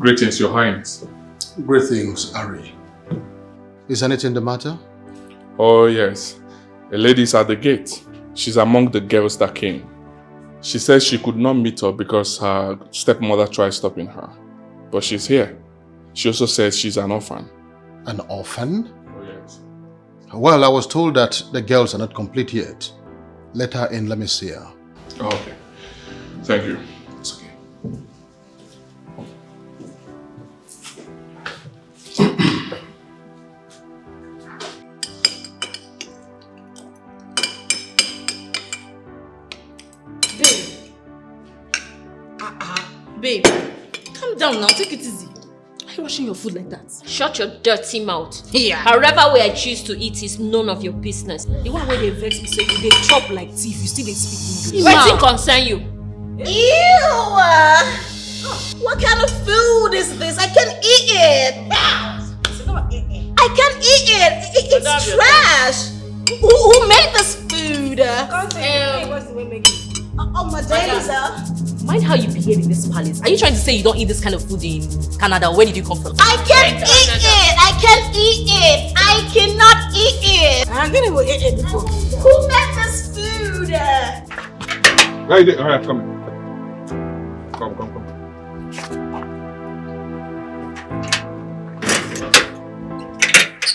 Greetings, Your Highness. Greetings, Ari. Is anything the matter? Oh yes. A lady is at the gate. She's among the girls that came. She says she could not meet up because her stepmother tried stopping her. But she's here. She also says she's an orphan. An orphan? Oh yes. Well, I was told that the girls are not complete yet. Let her in, let me see her. Oh, okay. Thank you. It's okay. Babe, calm down now, take it easy. Why are you washing your food like that? Shut your dirty mouth. Yeah. However way I choose to eat is none of your business. The one where they vex me, so you they chop like thief, you still they speak English. What it concern you? Ew! What kind of food is this? I can't eat it! I can't eat it! It's trash! Who made this food? What's the way making it? Oh, my days, Mind how you behave in this palace. Are you trying to say you don't eat this kind of food in Canada? Where did you come from? I can't eat it! I can't eat it! I cannot eat it! I'm gonna go eat it before. Who made this food? Right, alright, come. Come.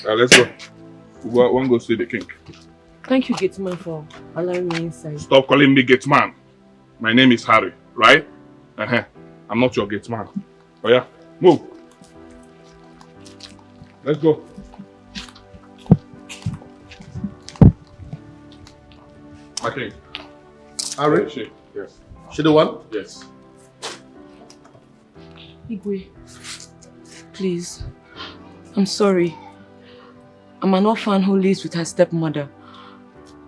Let's go. We want to go see the king. Thank you, Gateman, for allowing me inside. Stop calling me gate man. My name is Harry, right? I'm not your gate man. Oh yeah, move. Let's go. Okay. Ari? Yes. She the one? Yes. Igwe, please, I'm sorry. I'm an orphan who lives with her stepmother.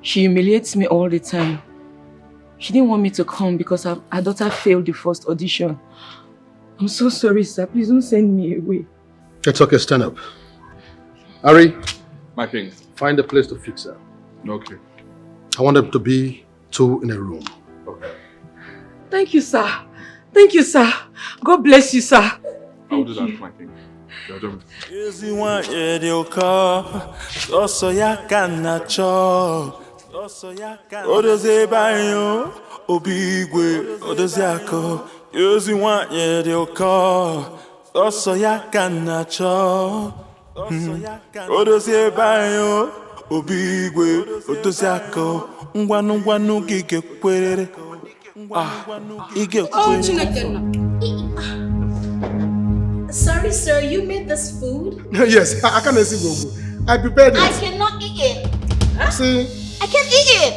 She humiliates me all the time. She didn't want me to come because her daughter failed the first audition. I'm so sorry, sir. Please don't send me away. It's okay, stand up. Ari, My king. find a place to fix her. Okay. I want them to be two in a room. Okay. Thank you, sir. Thank you, sir. God bless you, sir. I will do that, my king. You're doing it. Ezi wanye dioka, soso yaka nacho, soso yaka. Odoze banyo, obigwe, odoze ako. Ezi wanye dioka, soso yaka nacho, odoze banyo, obigwe, odoze ako. Ngwanu gige kwerere, ige kwerere. Sorry, sir, you made this food? Yes, I can't see Gogo. I prepared it. I cannot eat it. See? I can't eat it.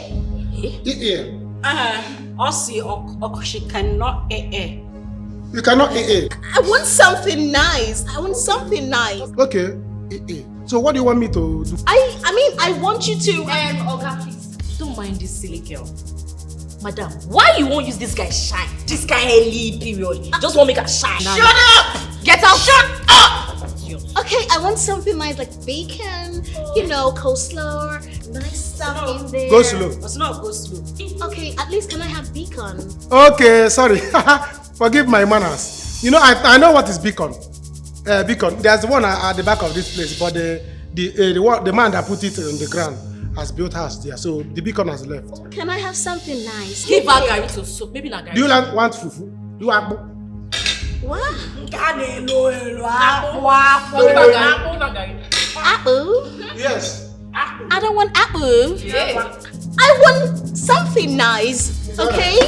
Eat it. She cannot eat. You cannot eat it. I want something nice. Okay, eat it. So what do you want me to do? I mean, I want you to... Oga, please. Don't mind this silly girl. Madam, why you won't use this guy shine? This guy early period. Just won't make her shine. Shut up! Get out! Shut up! Okay, I want something nice like bacon, you know, coleslaw, nice stuff in there. Go slow. It's not go slow. Okay, at least can I have bacon? Okay, sorry. Forgive my manners. You know, I know what is beacon. Beacon. There's one at the back of this place, but the man that put it on the ground has built house there, so the beacon has left. Can I have something nice? Give her Gary to soup. Maybe not Gary. Do you want fufu? Do you want What? Apple? Yes. I don't want apple. Yeah. I want something nice, okay?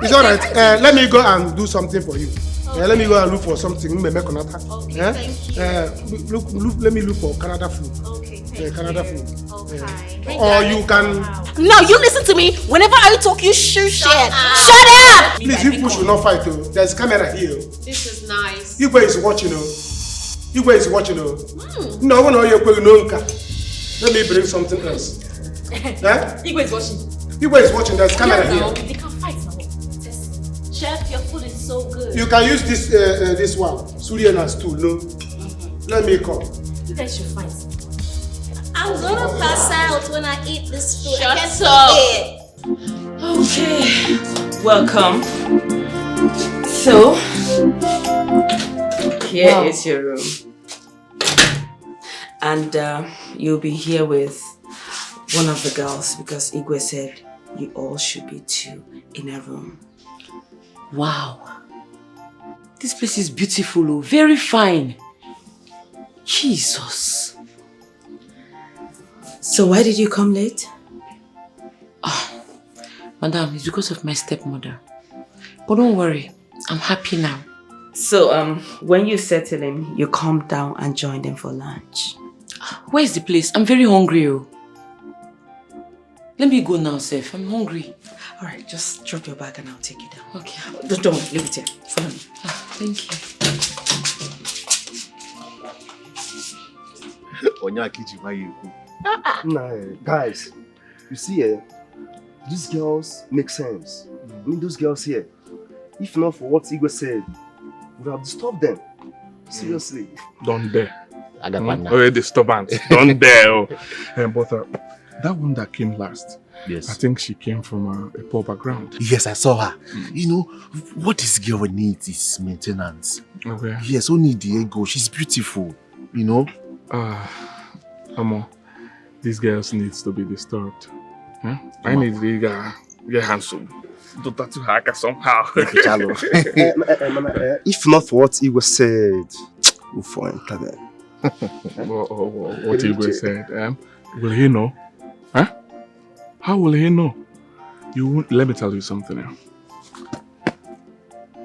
It's alright. Let me go and do something for you. Let me go and look for something. Okay, thank you. Let me look for Canada food. Okay, thank Canada you. food. Okay. Or you can... No, you listen to me. Whenever I talk, you shoot shit. Shut up! Please, you push will not fight. There's camera here. This is nice. Igwe is watching. Igwe is watching. No, let me bring something else. Igwe is watching. Igwe is watching. There's camera here. They can fight now. Chef, your food is so good. You can use this one. Surian has two. No. Let me come. You guys should fight. I'm gonna pass out when I eat this food. Shut I can't up. eat it. Okay, welcome. So, Here is your room. And you'll be here with one of the girls because Igwe said you all should be 2 in a room. Wow. This place is beautiful, very fine. Jesus. So why did you come late? Madam, it's because of my stepmother. But don't worry, I'm happy now. So when you settle in, you come down and join them for lunch. Where is the place? I'm very hungry. Let me go now, Seth. I'm hungry. Alright, just drop your bag and I'll take you down. Okay. Don't leave it here. Follow me. Thank you. Guys, you see, these girls make sense. I mean, those girls here, if not for what Igwe said, would have disturbed them. Seriously. Don't dare. I got one now. Oh, disturbance. Don't dare. But that one that came last, yes, I think she came from a poor background. Yes, I saw her. You know, what this girl needs is maintenance. Okay. Yes, only the ego. She's beautiful, you know. Amo, these girls needs to be disturbed. Huh? I need to get handsome. Do that to her somehow. If not for what Igwe said, we'll find her. What Igwe said, will he know? Huh? How will he know? You won't. Let me tell you something now.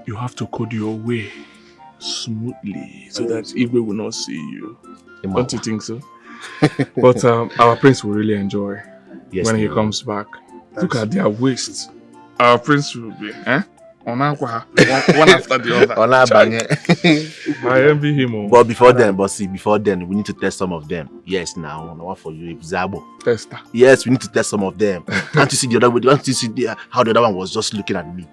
You have to code your way smoothly so that Igwe will not see you. Don't you think so? But our prince will really enjoy when he comes back. Look at their waists. Our prince will be, one after the other. I envy him. But before then, we need to test some of them. Yes, now, one for you, Zabo. Tester. Yes, we need to test some of them. Can't you see the other way? Can't you see how the other one was just looking at me?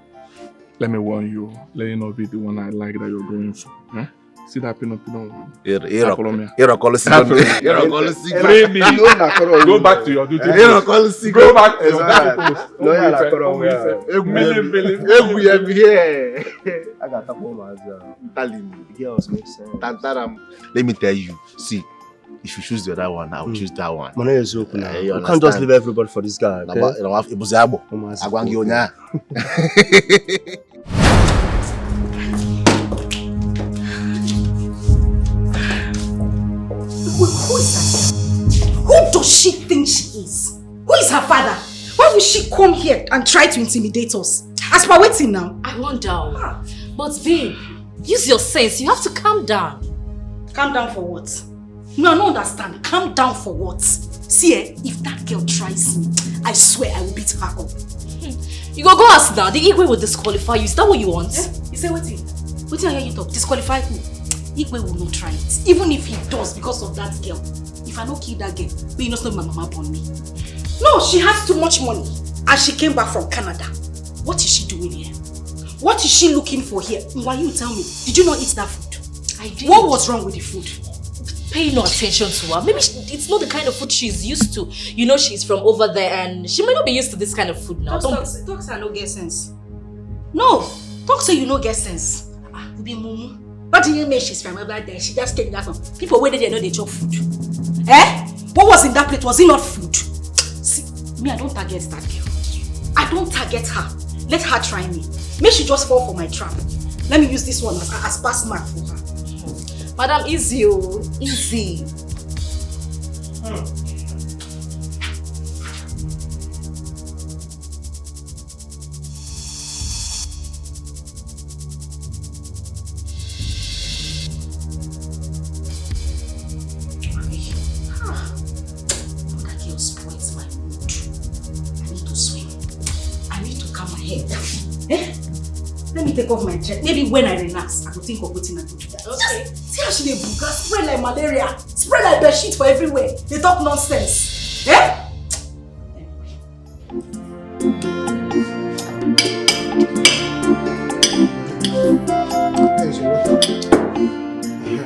Let me warn you. Let you not be the one I like that you're going for. Huh? See that pin one? Go back to your duty. Go back to your I got to home as telling me. The girls make sense. Let me tell you. See, if you choose the other one, I'll choose that one. Money is open now. You can't just leave everybody for this guy. Okay? Who is that? Who does she think she is? Who is her father? Why would she come here and try to intimidate us? As per waiting now. I wonder. But babe, use your sense. You have to calm down. Calm down for what? No, I don't understand. Calm down for what? See, if that girl tries me, I swear I will beat her up. You go ask now. The Igwe will disqualify you. Is that what you want? You say what? What did I hear you talk? Disqualify who? Igwe will not try it. Even if he does because of that girl. If I don't kill that girl, but you know my mama upon me. No, she has too much money. And she came back from Canada. What is she doing here? What is she looking for here? Why you tell me? Did you not eat that food? I did. What was wrong with the food? Pay no attention to her. Maybe it's not the kind of food she's used to. You know she's from over there and she might not be used to this kind of food now. Talk say I no get sense. No, talk say you no get sense. You be mumu. What do you mean she's from over there? She just came down from people where they know they chop food. What was in that plate? Was it not food? See, me, I don't target that girl. I don't target her. Let her try me. May she just fall for my trap. Let me use this one as pass mark for her. Madam, easy. Easy. Let me take off my dress. Maybe when I relax, I will think of putting my food there. Okay. Just see how she dey buga, spread like malaria, spread like bedsheet for everywhere. They talk nonsense. I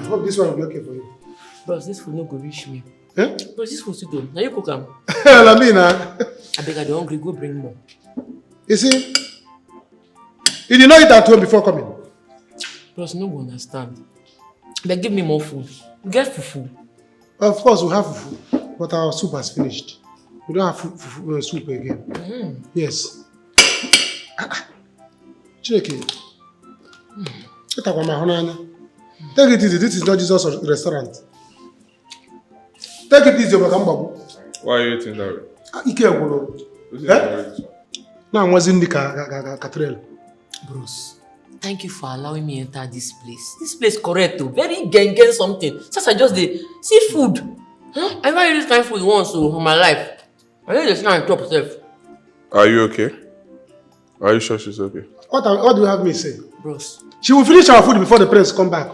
hope this one will be okay for you. Bros, this food no go reach me. Bros, this food too good. Now you cook am. Lamina. I beg, I dey hungry. Go bring more. You see? You did not eat at home before coming. Bros, no go understand. But give me more food. Get fufu. Of course, we have fufu, but our soup has finished. We don't have soup again. Yes. Cheke. Take it easy. This is not Jesus' restaurant. Take it easy, Bakambabu. Why are you eating that way? Now I'm watching the cathedral. Bros, thank you for allowing me enter this place. This place correct though. Very gang something. Since I just did see food. I never eat this kind of food once in my life. I need to try and top self. Are you okay? Are you sure she's okay? What do you have me say? Bros. She will finish our food before the prince come back.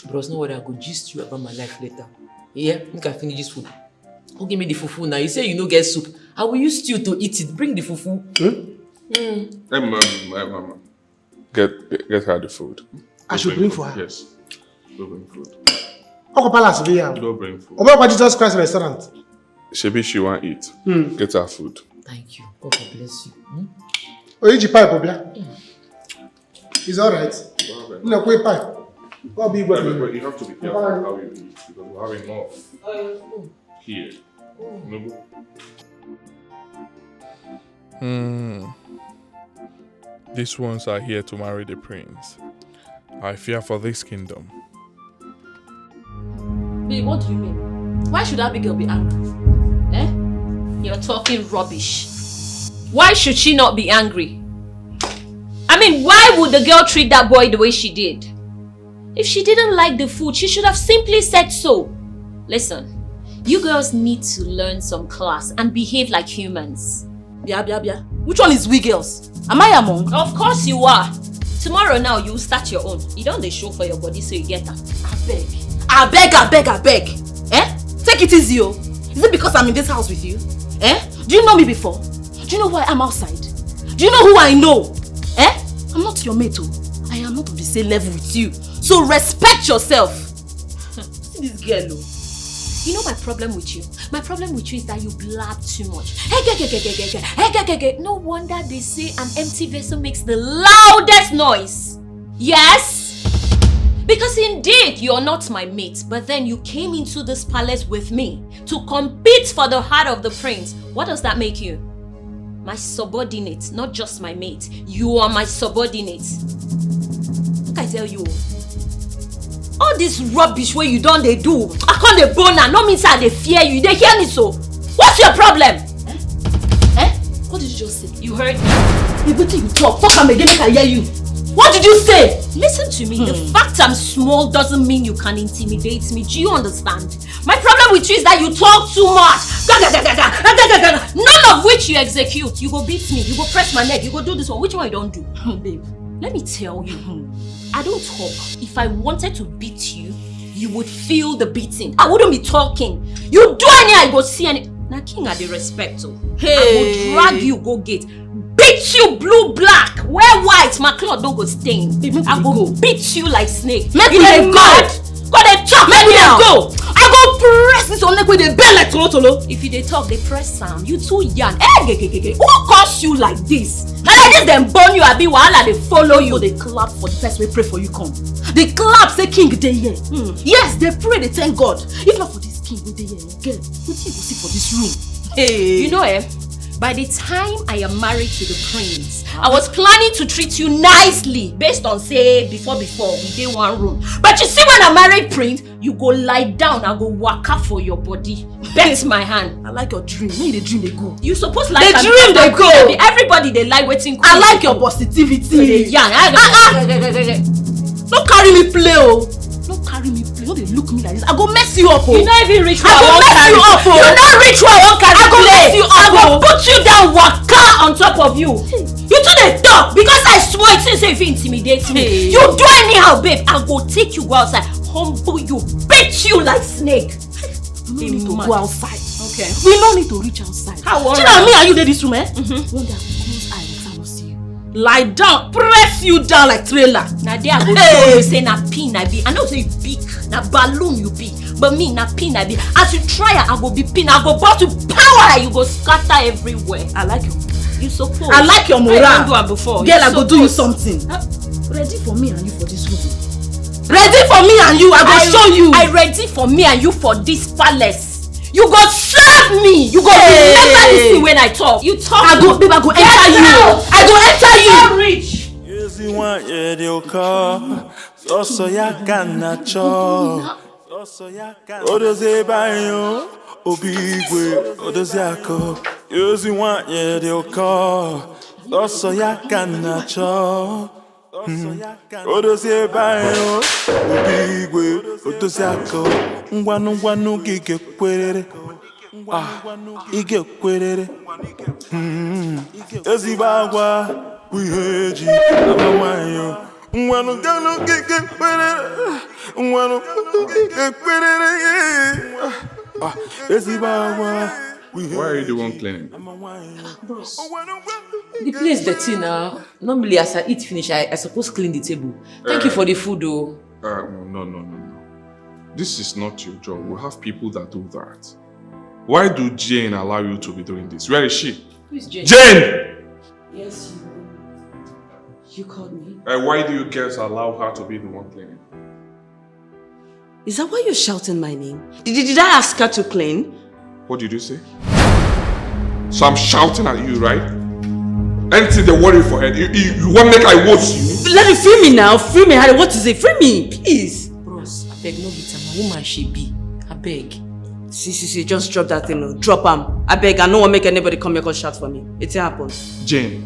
Bros, no worry, I could gist you about my life later. Yeah, make I finish this food. Who give me the fufu now? You say you no get soup. I will use stew to eat it. Bring the fufu. Get her the food. I should bring for her? Yes. Go bring food. Go bring food. About Jesus Christ restaurant. Shebi she want eat. Get her food. Thank you. God bless you. It's alright. No, quick pipe. But you have to be careful how you eat because we have enough here. These ones are here to marry the prince. I fear for this kingdom. Babe, what do you mean? Why should Abigail be angry? You're talking rubbish. Why should she not be angry? I mean, why would the girl treat that boy the way she did? If she didn't like the food, she should have simply said so. Listen, you girls need to learn some class and behave like humans. Bia. Which one is we girls? Am I among? Of course you are. Tomorrow now, you start your own. You don't show for your body so you get her. I beg. Take it easy, oh. Is it because I'm in this house with you? Do you know me before? Do you know why I'm outside? Do you know who I know? I'm not your mate, oh. I am not on the same level with you. So respect yourself. See this girl, oh. You know my problem with you? My problem with you is that you blab too much. No wonder they say an empty vessel makes the loudest noise. Yes? Because indeed, you're not my mate, but then you came into this palace with me to compete for the heart of the prince. What does that make you? My subordinate, not just my mate. You are my subordinate. Look, I tell you, all this rubbish where you don't they do, I can't they boner, no means I they fear you, they hear me so. What's your problem? What did you just say? You heard me. You talk, fuck am again, I can hear you. What did you say? Listen to me, the fact I'm small doesn't mean you can intimidate me, do you understand? My problem with you is that you talk too much. None of which you execute. You go beat me, you go press my neck, you go do this one. Which one you don't do? Babe, let me tell you, I don't talk. If I wanted to beat you, you would feel the beating. I wouldn't be talking. You do any, I go see any. Now king are the respect, oh. Hey. I will drag you, go gate. Beat you blue black, wear white, my cloth don't go stain. I go beat you like snake. Make me go. God they talk, make me go. I go press this on neck with the bell like tolo. If you they talk, they press sound. You too young. Who caused you like this? Now like this, them burn you, I be wahala, they follow you. They clap for the person we pray for you come. They clap, say king they here. Yes, they pray, they thank God. If not for this king, we they here again. What you go see for this room? Hey. You know by the time I am married to the prince, I was planning to treat you nicely based on say before we did one room. But you see when I married prince, you go lie down and go waka for your body. Bet my hand. I like your dream. Maybe the dream they go. You suppose like the dream they go. Everybody they like waiting. I like your positivity. Don't carry me play, oh. Don't carry me play. Don't they look me like this. I go mess you up, oh. You not even reach where I won't carry. You not reach where I won't carry. I go mess you up. I go put you down, waka on top of you. You too they talk because I swear it since if you intimidate me. You do anyhow, babe. I go take you outside, humble you, beat you like snake. We need to go outside. Okay. We don't need to reach outside. How you know me and you did this room, eh? One day I will close eyes and I will see you. Lie down, press you down like trailer. Now there I go show you say na pin I be. I know say you big, na balloon you be. But me na pin I be. As you try I go be pin. I go bout to power you go scatter everywhere. I like you. You suppose. I like your moral. I don't do it before. Girl, I go do you something. Ready for me and you for this room. Ready for me and you, I go show you. I ready for me and you for this palace. You go serve me. You go remember this thing when I talk. You talk. I go enter you. I go enter you. So rich. Ezi wanye dioka, soso yaka nacho. Odoze bayo, obigwe, odoze yako. Ezi wanye dioka, soso yaka nacho. Odoze bayo, obigwe, odoze yako. Ngwanu gige kwerere. Ige kwerere. Ezi bagwa. We heard you, I'm a Why are you the one cleaning? Bros, the place dirty now. Normally as I eat finish, I suppose clean the table. Thank you for the food though. No. This is not your job. We have people that do that. Why do Jane allow you to be doing this? Where is she? Who is Jane? Jane! Yes, you called me. Why do you girls allow her to be the one cleaning? Is that why you're shouting my name? Did I ask her to clean? What did you say? So I'm shouting at you, right? Anything they worry for her. You want to make I watch you? Let me free me now. Free me, Harry. What is it? Free me, please. Bros, I beg no bitter. My woman she be. I beg. See, just drop that thing now. Drop him. I beg. I don't want to make anybody come here and shout for me. It happened. Jane.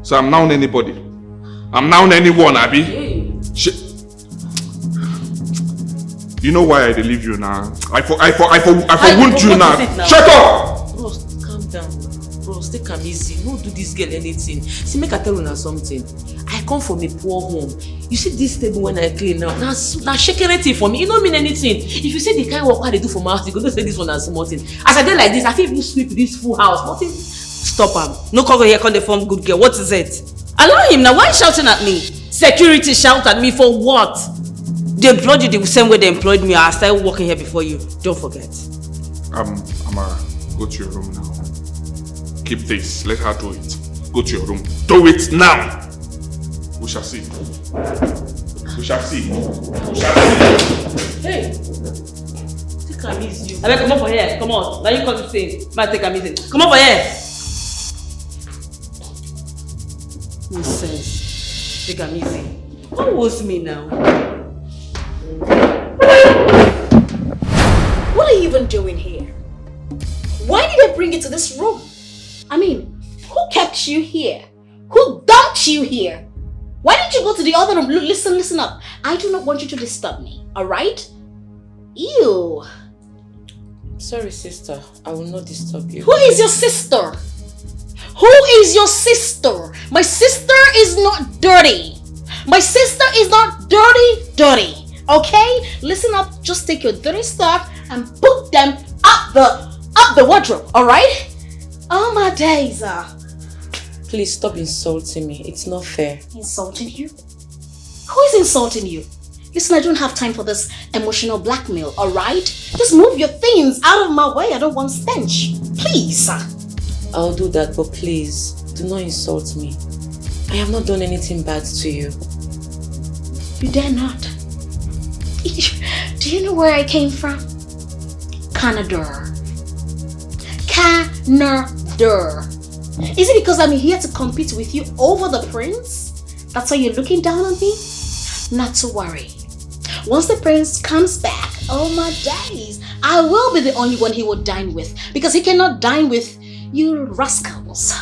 So I'm now anybody. I'm now anyone, Abby. Hey. You know why I leave you now? I wound you now. Shut up! Bros, calm down. Bros, take am easy. No do this girl anything. See, make I tell you something. I come from a poor home. You see this table when I clean now. Now shaking anything for me. It don't mean anything. If you say the kind of work they do for my house, you go to say this one as small thing. As I did like this, I feel even sweep this full house. Nothing. Stop him. No cover here, come the form good girl. What is it? Allow him now. Why are you shouting at me? Security shout at me for what? They employed you the same way they employed me. I started working here before you. Don't forget. Amara, go to your room now. Keep this. Let her do it. Go to your room. Do it now. We shall see. We shall see. We shall see. Hey. Take am easy. I beg, come on for here. Come on. Now you come to say. Man, take am easy. Come on for here. Nonsense. Take am easy. What was me now? What are you even doing here? Why did I bring you to this room? I mean, who kept you here? Who dumped you here? Why didn't you go to the other room? Listen up. I do not want you to disturb me, alright? Ew. Sorry, sister. I will not disturb you. Who is your sister? Who is your sister? My sister is not dirty. My sister is not dirty. Okay? Listen up. Just take your dirty stuff and put them up the wardrobe. Alright? Oh my days. Please stop insulting me. It's not fair. Insulting you? Who is insulting you? Listen, I don't have time for this emotional blackmail, alright? Just move your things out of my way. I don't want stench. Please. I'll do that, but please, do not insult me. I have not done anything bad to you. You dare not. Do you know where I came from? Canada. Is it because I'm here to compete with you over the prince? That's why you're looking down on me? Not to worry. Once the prince comes back, oh my days, I will be the only one he will dine with, because he cannot dine with you rascals.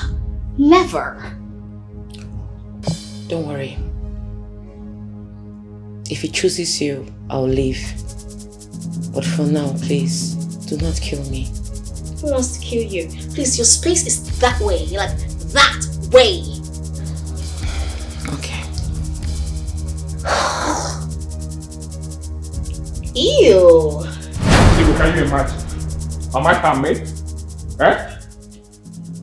Never. Don't worry. If he chooses you, I'll leave. But for now, please, do not kill me. Who wants to kill you? Please, your space is that way. Like, that way. Okay. Ew. Sibu, can you imagine? Am I her mate? Eh?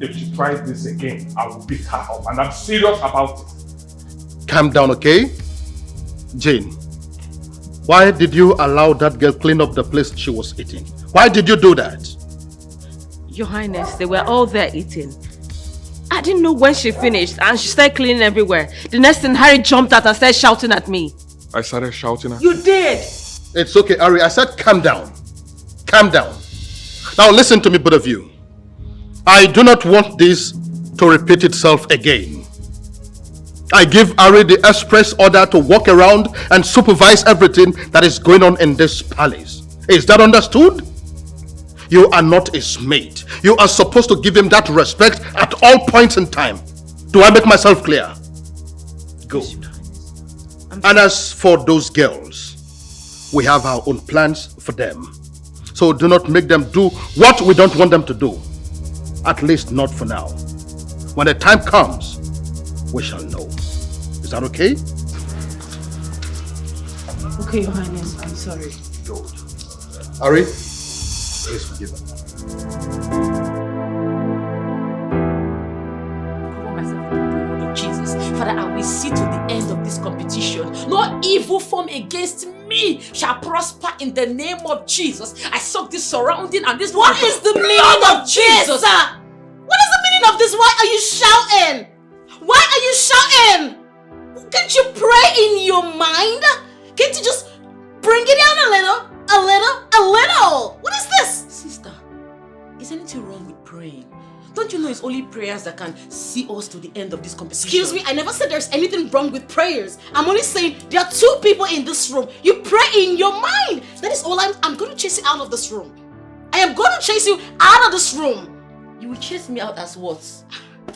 If she tries this again, I will beat her up, and I'm serious about it. Calm down, okay? Jane, why did you allow that girl clean up the place she was eating? Why did you do that? Your Highness, they were all there eating. I didn't know when she finished and she started cleaning everywhere. The next thing, Harry jumped out and started shouting at me. I started shouting at You did! It's okay, Ari. I said calm down. Calm down. Now listen to me, both of you. I do not want this to repeat itself again. I give Ari the express order to walk around and supervise everything that is going on in this palace. Is that understood? You are not his mate. You are supposed to give him that respect at all points in time. Do I make myself clear? Good. And as for those girls, we have our own plans for them. So do not make them do what we don't want them to do. At least not for now. When the time comes, we shall know. Is that okay? Okay, Your Highness, I'm sorry. Good. Ari, please forgive her. Jesus, Father, I will see to the end of this competition. No evil form against me shall prosper in the name of Jesus. I suck this surrounding and this. What is the meaning of Jesus? What is the meaning of this? Why are you shouting? Why are you shouting? Can't you pray in your mind? Can't you just bring it down a little? A little? What is this? Sister, is anything wrong with praying? Don't you know it's only prayers that can see us to the end of this competition? Excuse me, I never said there's anything wrong with prayers. I'm only saying there are two people in this room. You pray in your mind. That is all I'm going to chase you out of this room. I am going to chase you out of this room. You will chase me out as what?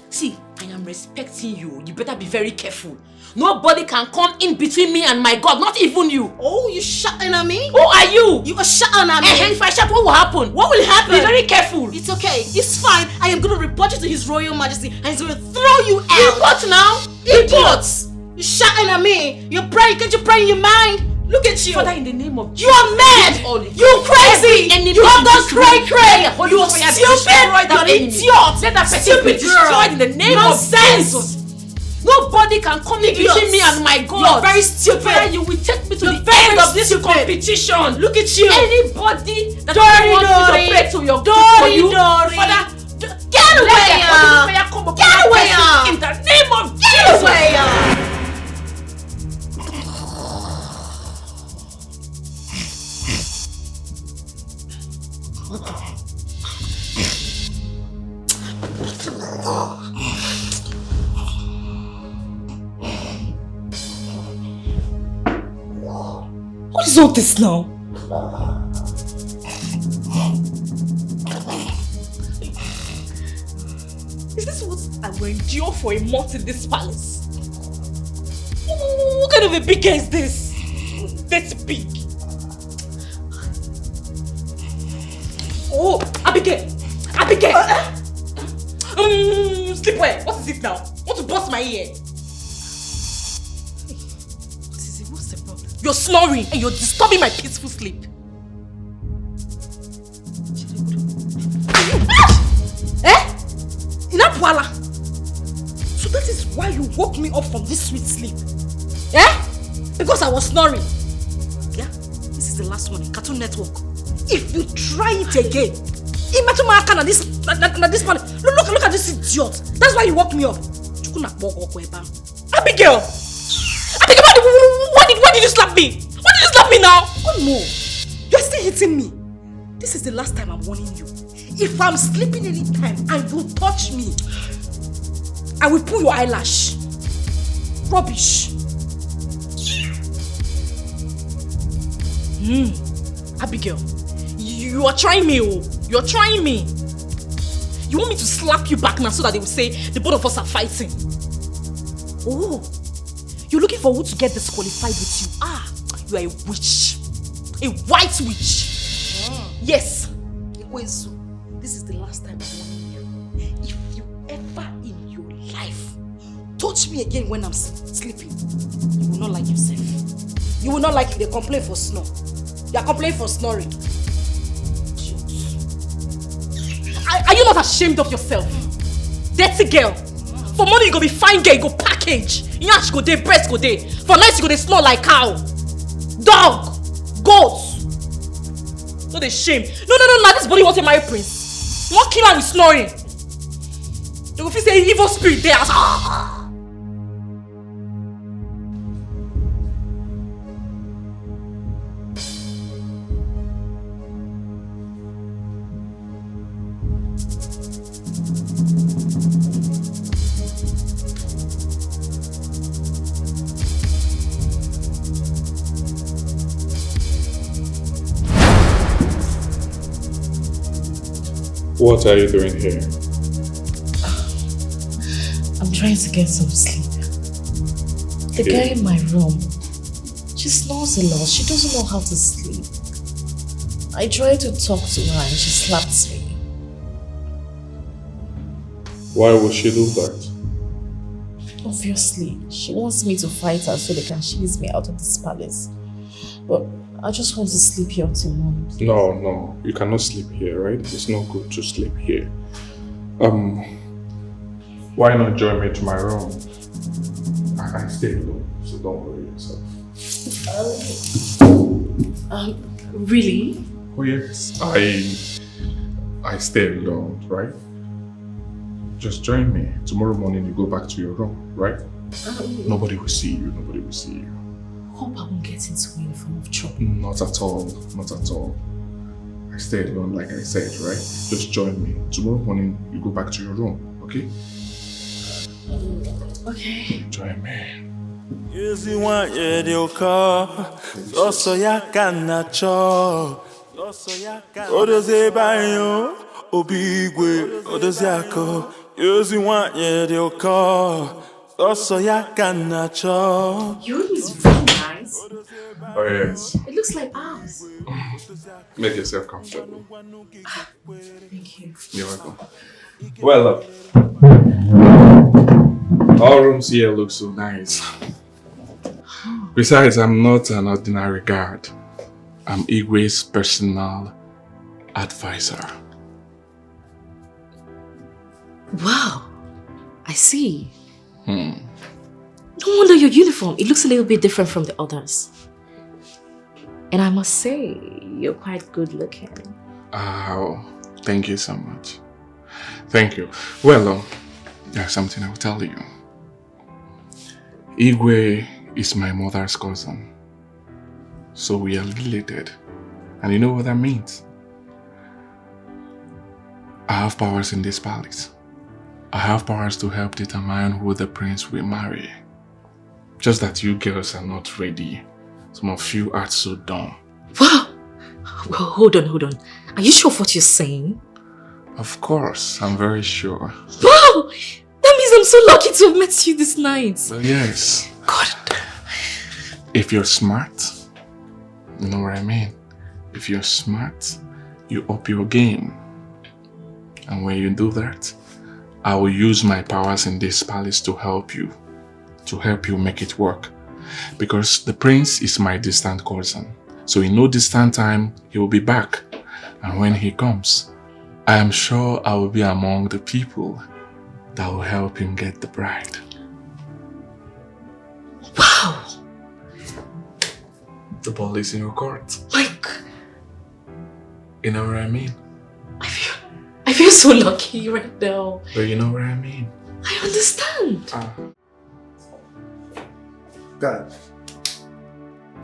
See, I am respecting you. You better be very careful. Nobody can come in between me and my God, not even you. Oh, you shouting at me? Who are you? You are shouting at me. If I shout, what will happen? What will happen? Be very careful. It's okay. It's fine. I am going to report you to His Royal Majesty and he's going to throw you out. Report now? Idiots! You shouting at me. You're praying. Can't you pray in your mind? Look at you. Father, in the name of Jesus. You are mad. You crazy. You have done cray. You are stupid. You're an idiot. Let that person be destroyed in the name of Jesus. Nobody can come in between me and my God. You're very stupid. Father, you will take me to the end of this competition. Look at you. Anybody that wants me to pray to your God for you, Father, get away. Get away. In the name of Jesus. Get away. What is all this now? Is this what I will endure for a month in this palace? What kind of a big is this? That's big. Oh, Abigail! Sleepwear, what is it now? Want to bust my ear? What is it? What's the problem? You're snoring and you're disturbing my peaceful sleep. Inapwala! So that is why you woke me up from this sweet sleep? Because I was snoring. Yeah? This is the last one in Cartoon Network. If you try it again, look at this idiot. That's why you woke me up. Abigail! Why did you slap me? Why did you slap me now? One more. You're still hitting me. This is the last time I'm warning you. If I'm sleeping anytime and you touch me, I will pull your eyelash. Rubbish. Abigail, you are trying me, oh. You're trying me. You want me to slap you back now so that they will say the both of us are fighting? Oh, you're looking for who to get disqualified with you. You are a witch. A white witch. Yes. This is the last time I'm warning you. If you ever in your life touch me again when I'm sleeping, you will not like yourself. You will not like it. They complain for snore. They are complaining for snoring. Are you not ashamed of yourself? Dirty girl. For money you go be fine girl, you go package. Nyash go dey, breast go dey. For night you go dey snore like cow. Dog. Goat. No dey shame. No, this body wants a marry prince. You want kill her with snoring. They go feel say evil spirit there. What are you doing here? I'm trying to get some sleep. The girl in my room, she snores a lot. She doesn't know how to sleep. I tried to talk to her and she slapped me. Why would she do that? Obviously, she wants me to fight her so they can chase me out of this palace. But I just want to sleep here until morning. No, you cannot sleep here, right? It's not good to sleep here. Why not join me to my room? I stay alone, so don't worry yourself. Really? Oh yes, I stay alone, right? Just join me. Tomorrow morning you go back to your room, right? Nobody will see you, nobody will see you. Hope I won't get into any form of trouble. Not at all, not at all. I stay alone like I said, right? Just join me. Tomorrow morning you go back to your room, okay? Okay. Join me. Yuzi want ye dio ka, oso ya kana cho, odoze bayo, obigwe, odoze ako. Yuzi want ye dio ka, oso ya kana cho. Your room is very nice. Oh yes. It looks like ours. Make yourself comfortable. Thank you. You're welcome. Well, all rooms here look so nice. Besides, I'm not an ordinary guard. I'm Igwe's personal advisor. Wow. I see. No wonder your uniform. It looks a little bit different from the others. And I must say, you're quite good looking. Oh, thank you so much. Thank you. Well, there's something I will tell you. Igwe is my mother's cousin. So we are related. And you know what that means? I have powers in this palace. I have powers to help determine who the prince will marry. Just that you girls are not ready. Some of you are so dumb. Wow! Well, hold on. Are you sure of what you're saying? Of course, I'm very sure. Wow! That means I'm so lucky to have met you this night. Well, yes. God. If you're smart, you know what I mean? If you're smart, you up your game. And when you do that, I will use my powers in this palace to help you make it work. Because the prince is my distant cousin. So in no distant time, he will be back. And when he comes, I am sure I will be among the people that will help him get the bride. Wow! The ball is in your court. Like... You know what I mean? I feel so lucky right now. But you know what I mean? I understand. Guy,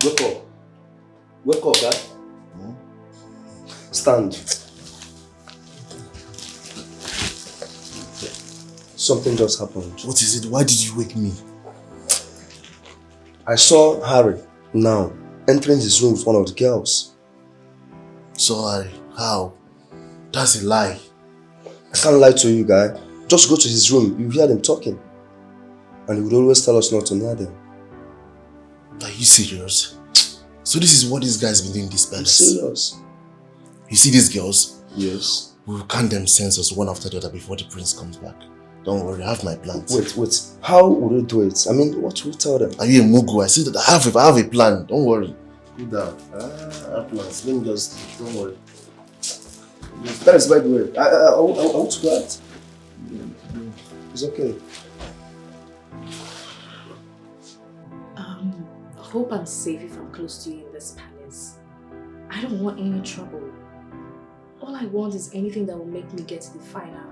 wake up. Wake up, guy. Stand. Something just happened. What is it? Why did you wake me? I saw Harry now entering his room with one of the girls. Sorry, how? That's a lie. I can't lie to you, guy. Just go to his room. You hear them talking. And he would always tell us not to near them. Are you serious? So this is what these guys been doing this palace? I'm serious. You see these girls? Yes. We will count them census one after the other before the prince comes back. Don't worry, I have my plans. Wait. How would we do it? I mean, what will we tell them? Are you a mugu? I said that I have a plan. Don't worry. Cool down. I have plans. Let me just... Don't worry. That is by the way. I want to go out. It's okay. I hope I'm safe if I'm close to you in this palace. I don't want any trouble. All I want is anything that will make me get to the final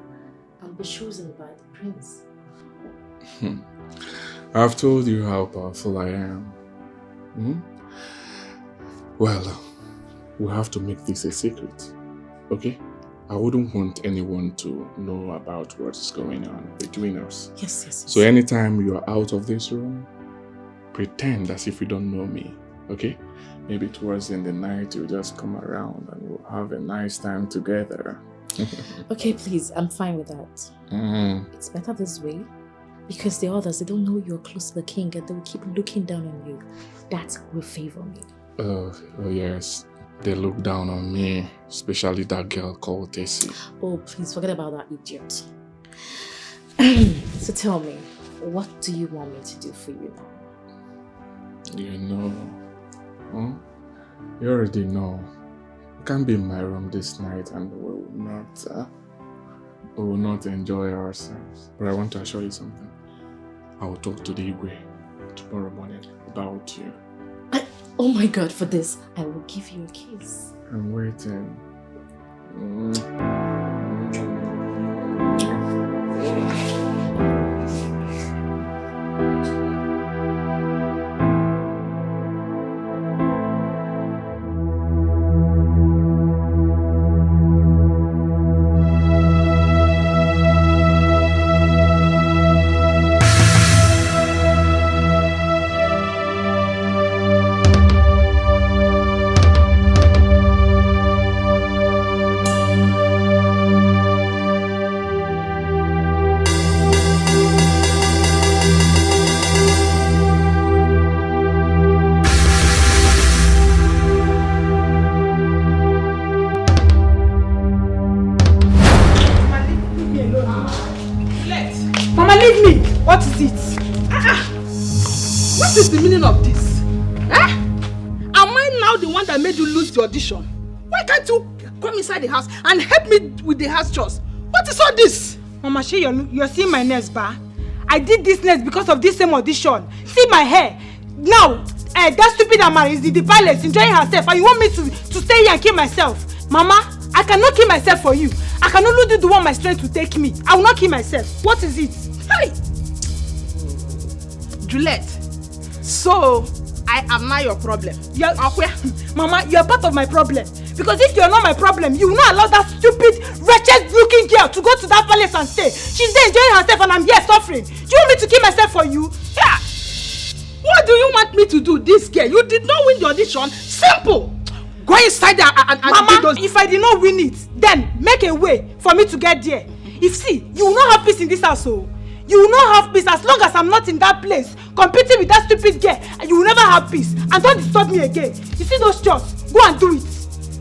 and be chosen by the prince. I've told you how powerful I am. Well, we have to make this a secret, okay? I wouldn't want anyone to know about what's going on between us. Yes. So anytime you are out of this room, pretend as if you don't know me, okay? Maybe towards in the night, you'll just come around and we'll have a nice time together. Okay, please, I'm fine with that. It's better this way. Because the others, they don't know you're close to the king and they will keep looking down on you. That will favor me. Oh yes. They look down on me. Especially that girl called Tessie. Oh, please forget about that idiot. So tell me, what do you want me to do for you now? You know. You already know. You can't be in my room this night and we will not enjoy ourselves. But I want to assure you something. I will talk to the Igwe tomorrow morning about you. Oh my God, for this, I will give you a kiss. I'm waiting. What is it? What is the meaning of this? Am I now the one that made you lose the audition? Why can't you come inside the house and help me with the house chores? What is all this? Mama, you're seeing my nails, ba? I did this nails because of this same audition. See my hair. Now, that stupid Amara is in the palace enjoying herself and you want me to stay here and kill myself? Mama, I cannot kill myself for you. I can only do the one my strength to take me. I will not kill myself. What is it? Hey! Juliet, so I am now your problem. Mama, you are part of my problem. Because if you are not my problem, you will not allow that stupid, wretched looking girl to go to that palace and stay. She's there enjoying herself and I'm here suffering. Do you want me to kill myself for you? Yeah. What do you want me to do, this girl? You did not win the audition. Simple. Go inside there and Mama, do those. If I did not win it, then make a way for me to get there. If see, you will not have peace in this house, so you will not have peace as long as I'm not in that place competing with that stupid girl. And you will never have peace. And don't disturb me again. You see those chores? Go and do it.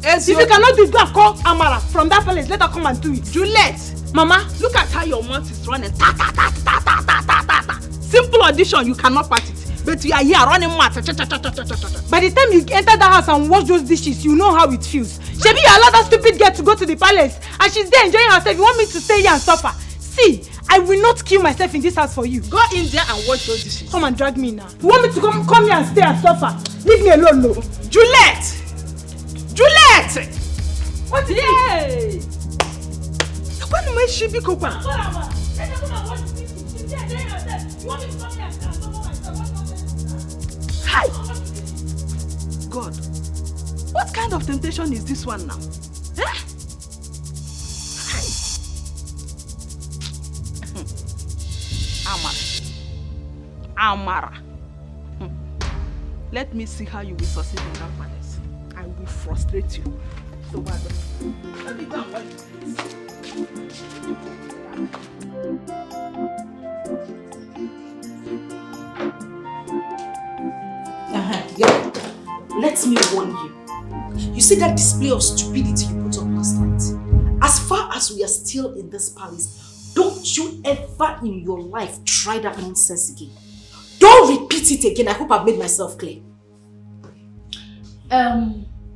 If you cannot do it, go and call Amara from that palace. Let her come and do it. Juliet, Mama, look at how your mouth is running. Ta ta ta ta ta ta ta ta ta. Simple audition, you cannot pass it. But you are here running mouth. By the time you enter the house and wash those dishes, you know how it feels. Shebi, you allow that stupid girl to go to the palace and she's there enjoying herself. You want me to stay here and suffer? See, I will not kill myself in this house for you. Go in there and wash those dishes. Come and drag me now. You want me to come here and stay and suffer? Leave me alone, no. Juliet! Juliet! What is it? When am I she be copa? Hi! God, what kind of temptation is this one now? Eh? Amara. Let me see how you will succeed in that palace. I will frustrate you. So what? Let me go and watch Let me warn you. You see that display of stupidity you put up last night? As far as we are still in this palace, don't you ever in your life try that nonsense again. Don't repeat it again. I hope I've made myself clear.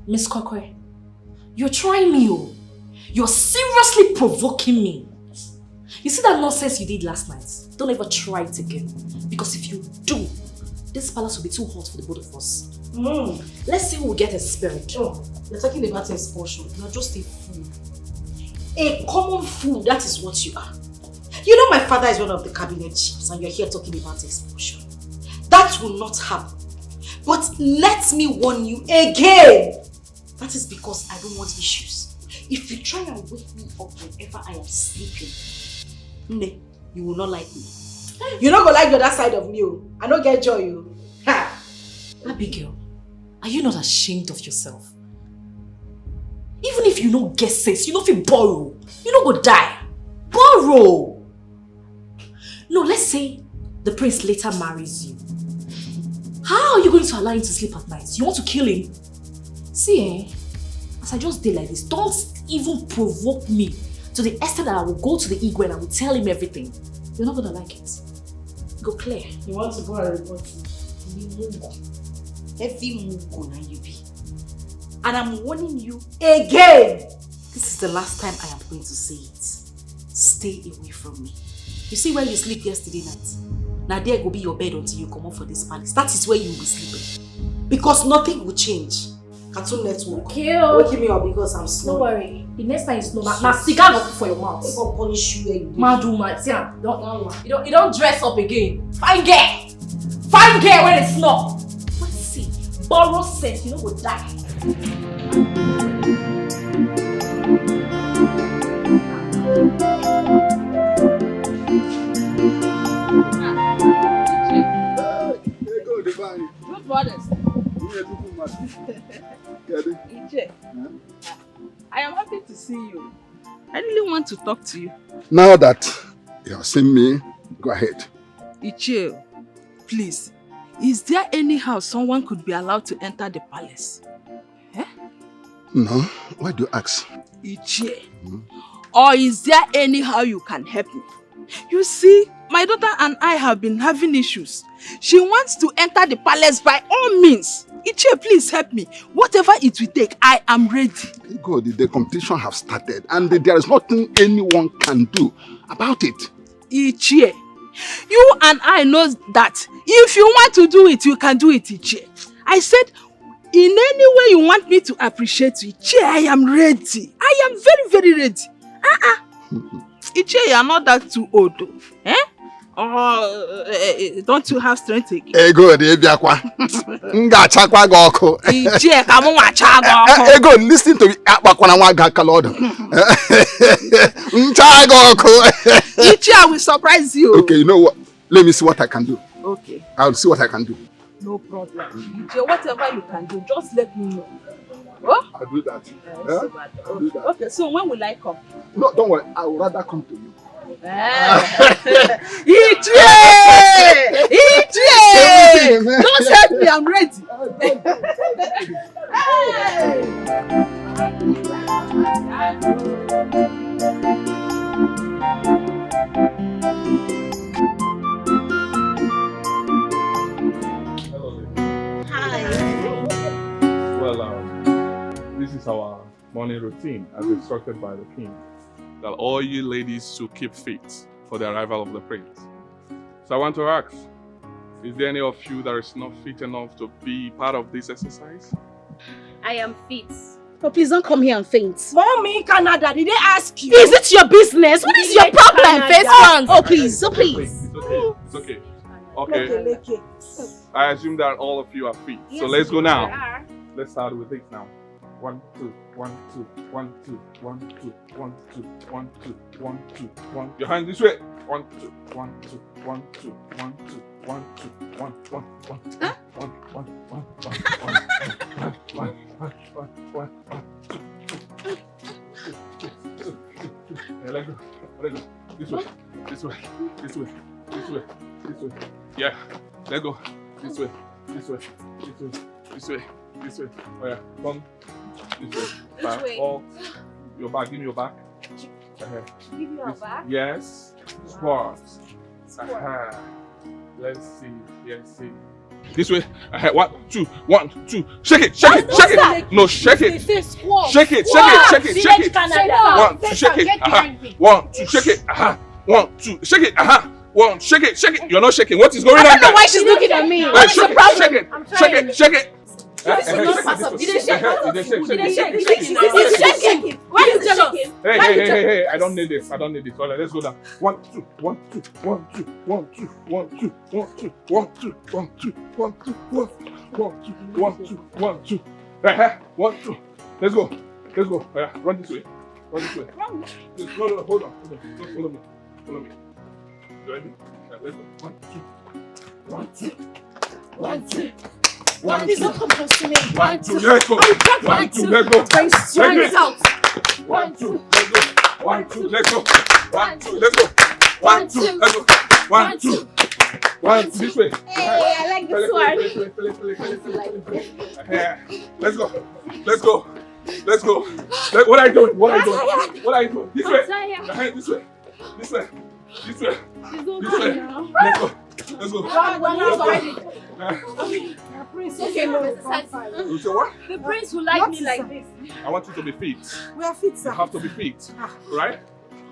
Miss Kokwe, you're trying me. Oh. You're seriously provoking me. You see that nonsense you did last night? Don't ever try it again. Because if you do, this palace will be too hot for the both of us. Let's see who will get expelled. Oh, you're talking about expulsion. You're just a fool. A common fool, that is what you are. You know my father is one of the cabinet chiefs and you're here talking about expulsion. That will not happen. But let me warn you again. That is because I don't want issues. If you try and wake me up whenever I am sleeping, you will not like me. You're not going to like the other side of me. I don't get joy. Ha! Abigail, are you not ashamed of yourself? Even if you no get sense, you no fit borrow. You no go die. Borrow. No, let's say the prince later marries you. How are you going to allow him to sleep at night? You want to kill him? See, as I just did like this, don't even provoke me to the extent that I will go to the Igwe and I will tell him everything. You're not gonna like it. Go clear. You want to go and report heavy mugo na you be. And I'm warning you again. This is the last time I am going to say it. Stay away from me. You see where you sleep yesterday night? Now there will be your bed until you come up for this palace. That is where you will be sleeping. Because nothing will change. Cartoon Network. Waking me up because I'm slow. Don't worry. The next time you slow, now cigar go for your mouth. They go punish you where you do. Man, do man. See, you don't dress up again. Fine girl. Fine girl when it's not. Let's see. Borrow sense, you know will die. Good brothers. Ije, I am happy to see you. I really want to talk to you. Now that you have seen me, go ahead. Ichie, please, is there any how someone could be allowed to enter the palace? Eh? No, why do you ask? Ichie, or is there any how you can help me? You see, my daughter and I have been having issues. She wants to enter the palace by all means. Ichie, please help me. Whatever it will take, I am ready. God, the competition have started and there is nothing anyone can do about it. Ichie, you and I know that if you want to do it, you can do it, Ichie. I said, in any way you want me to appreciate you, Ichie, I am ready. I am very, very ready. Ichie, you are not that too old. Eh? Don't you have strength again? Ego, Ebiakwa. Ngachakwa goko. Ichie, kamu wacha goko. Ego, listen to me. Akbakwana waga kalodo. Nchagoko. Ichie, I will surprise you. Okay, you know what? Let me see what I can do. Okay. I'll see what I can do. No problem. Ichie, whatever you can do, just let me know. Oh? I'll do that. I'll do that. Okay, so when will I come? No, don't worry. I would rather come to you. Ichie! Don't help me, I'm ready. Well, this is our morning routine as instructed by the king. That all you ladies should keep fit for the arrival of the prince. So I want to ask, is there any of you that is not fit enough to be part of this exercise? I am fit. Oh, please don't come here and faint. Mommy, Canada, did they ask you? Is it your business? What is your problem? Face front. Oh, please. Oh, please. It's okay. Okay. I assume that all of you are fit. So let's go now. Let's start with this now. 1, 2, 1, 2, 1, 2, 1, 2, 1, 2, 1, 2, 1, 2, 1. Your hands this way. 1, 2, 1, 2, 1, 2, 1, 2, 1, 2, 1, 1, 1, 1, 1, 1, 1, 1, 1, let go. This way. This way. This way. This way. This way. Yeah. Let go. This way. This way. This way. This way. This way. Oh yeah. Come. This way. Back. All. Your back. Give me your back. Give you a back? Yes. Squats. Let's see. Yes, see. This way. 1, 2, 1, 2. Shake it. Shake it. Shake it. No, shake it. Shake it. Shake it. Shake it. Shake it. 1, 2. Shake it. 1, 2. Shake it. 1, 2. Shake it. 1. Shake it. Shake it. You're not shaking. What is going on? I don't know why she's looking at me. What is the problem? Shake it. Shake it. Hey, I don't need this. All right, let's go down. 1, 2, 1, 2, 1, 2, 1, 2, 1, 2, 1, 2, 1, 2, 1, 2, 1, 2, 1, 2, 1, 2, 1, 2. 1, 2. Let's go. Run this way. No, hold on. Just follow me. You ready? Let's go. 1, 2. 1, 2. 1, 2. One, Please two. don't come close to me. One, two, let go. One, two, let go. Strength out. One, two, let go. One, two, let go. One, two, let go. One, two, let go. One, two. One, this way. Hey, I like this one. Let's go. Let's go. Let's go. What are you doing? What are you doing? What are you doing? This way. This way. This way. This way. This way. Let's go. Let's go. Okay, no. You say what? The prince will like me like this. I want you to be fit. We are fit, sir. You have to be fit. Right?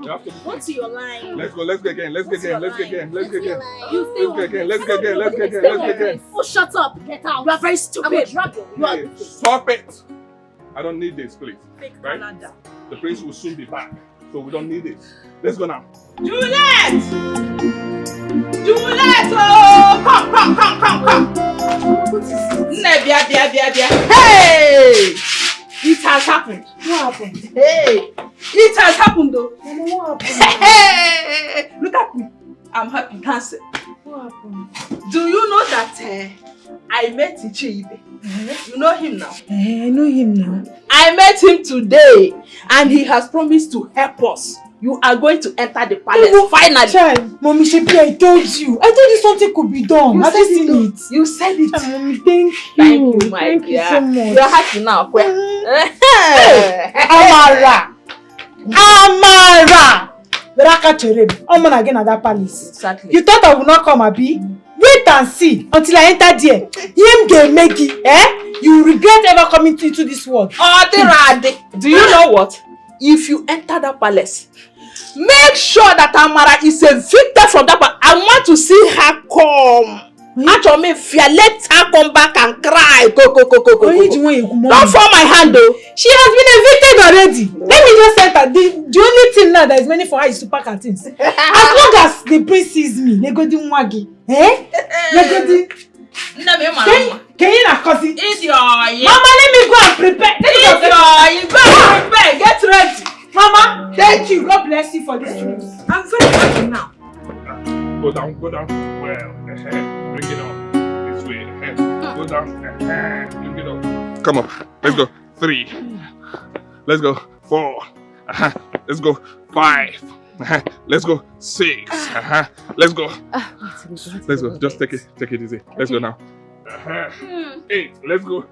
You have to be fit. What's your line? Let's go. Let's go again. Let's go again. Let's go again. Let's go again. You Let's go again. Let's go again. Let's go again. Let's go again. Oh, shut up. Get out. You are very stupid. Hey, stop it. I don't need this, please. Right? The prince will soon be back. So we don't need it. Let's go now. Juliet! Juliet! Oh! Come! Hey! It has happened. What happened? Hey! It has happened though. What happened? Hey! Look at me. I'm happy dancing. What happened? Do you know that I met Ichibe? You know him now? I know him now. I met him today and he has promised to help us. You are going to enter the palace finally. Child, Mommy Shepi, I told you. I told you something could be done. Have you seen it? You said it. Mommy, thank you. Thank you, my Thank you so much. You are happy now. Amara! Raka Cherem. I'm gonna again at that palace. Exactly. You thought I would not come, Abi? Wait and see until I enter there. Him get make it, You will regret ever coming into this world. Do you know what? If you enter that palace, make sure that Amara is evicted from that palace. I want to see her come. Actually, let her come back and cry. Go. Don't fall my hand though. She has been evicted already. Let me just say that the only thing now that is many for her is to pack her things. As long as the prince sees me, they go do mwagi. They go do. Can you not cause it? Mama, let me go and prepare. You go and prepare. Get ready. Mama, thank you. God bless you for this news. I'm very happy now. Go down. Well, bring it up. This way. Go down. Bring it up. Come up. Let's go. 3. Let's go. 4. Let's go. 5. Let's go. 6. Let's go. Let's go. Just take it easy. Let's go now. 8. Let's go.